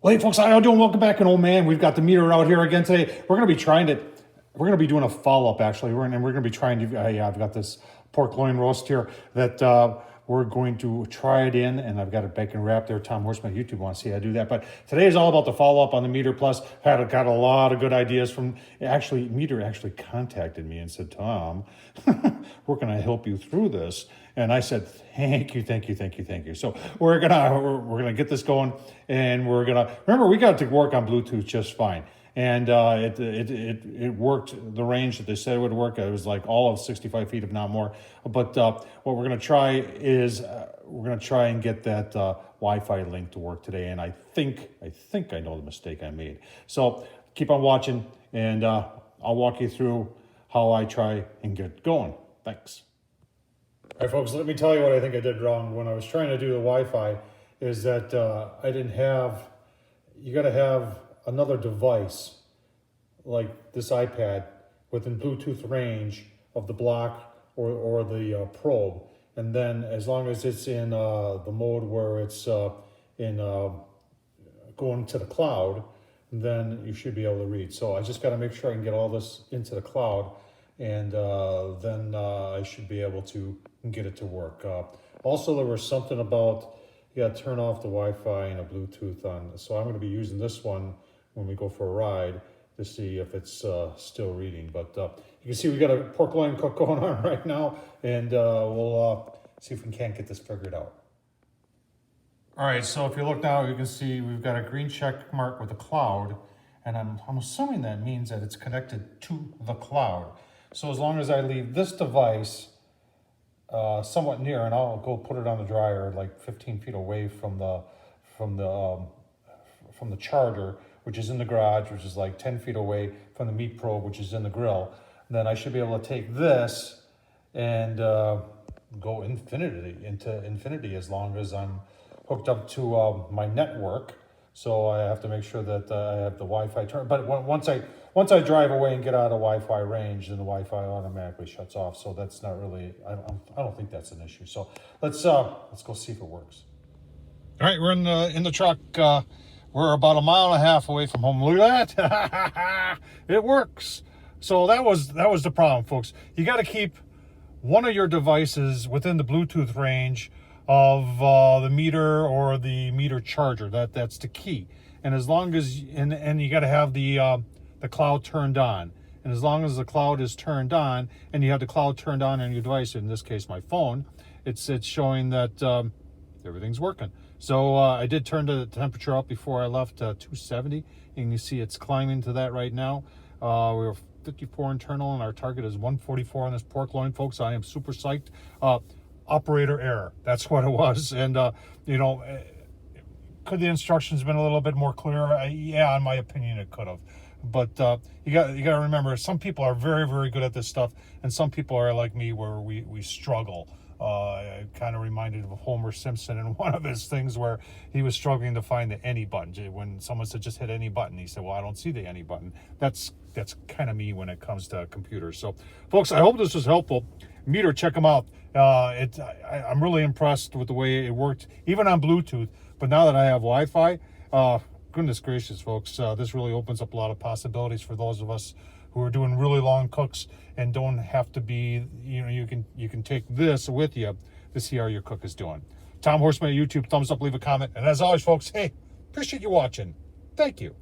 Well, hey folks, how y'all doing? Welcome back. And oh man, we've got the meter out here again today. We're going to be doing a follow-up actually. We're going to be trying to, I've got this pork loin roast here that we're going to try it in, and I've got it bacon wrapped there. Tom Horseman YouTube wants to see how I do that. But today is all about the follow-up on the MEATER Plus. Got a lot of good ideas from, MEATER actually contacted me and said, Tom, we're going to help you through this. And I said, thank you. So we're gonna get this going, and remember, we got to work on Bluetooth just fine. And it worked the range that they said it would work. It was like all of 65 feet, if not more. But what we're gonna try is and get that Wi-Fi link to work today. And I think I know the mistake I made. So keep on watching, and I'll walk you through how I try and get it going. Thanks. All right, folks, let me tell you what I think I did wrong when I was trying to do the Wi-Fi. Is that you got to have another device like this iPad within Bluetooth range of the block or the probe, and then as long as it's in the mode where it's going to the cloud, then you should be able to read. So I just got to make sure I can get all this into the cloud, and then I should be able to get it to work. Also, there was something about you got to turn off the Wi-Fi and a Bluetooth on. So I'm going to be using this one when we go for a ride to see if it's still reading. But you can see we got a pork loin cook going on right now, and we'll see if we can't get this figured out. All right, so if you look now, you can see we've got a green check mark with a cloud, and I'm assuming that means that it's connected to the cloud. So as long as I leave this device somewhat near, and I'll go put it on the dryer like 15 feet away from the charger, which is in the garage, which is like 10 feet away from the meat probe, which is in the grill. And then I should be able to take this and go into infinity as long as I'm hooked up to my network. So I have to make sure that I have the Wi-Fi turned. But once I drive away and get out of Wi-Fi range, then the Wi-Fi automatically shuts off. So that's not really, I don't think that's an issue. So let's go see if it works. All right, we're in the truck. We're about 1.5 miles away from home. Look at that. It works. So that was the problem, folks. You got to keep one of your devices within the Bluetooth range of the MEATER or the MEATER charger. That's the key. And as long as and you got to have the cloud turned on. And as long as the cloud is turned on, and you have the cloud turned on your device, in this case my phone, it's showing that everything's working. So I did turn the temperature up before I left, 270, and you see it's climbing to that right now. We were 54 internal, and our target is 144 on this pork loin, folks. I am super psyched. Operator error, that's what it was. And could the instructions been a little bit more clear? Yeah, in my opinion, it could have. But you got to remember, some people are very, very good at this stuff, and some people are like me, where we struggle. I kind of reminded of Homer Simpson in one of his things where he was struggling to find the any button. When someone said just hit any button, he said, well, I don't see the any button. That's kind of me when it comes to computers. So folks, I hope this was helpful. MEATER, check them out. I'm really impressed with the way it worked, even on Bluetooth. But now that I have Wi-Fi, goodness gracious, folks, this really opens up a lot of possibilities for those of us who are doing really long cooks and don't have to be, you can take this with you to see how your cook is doing. Tom Horseman, YouTube, thumbs up, leave a comment. And as always, folks, hey, appreciate you watching. Thank you.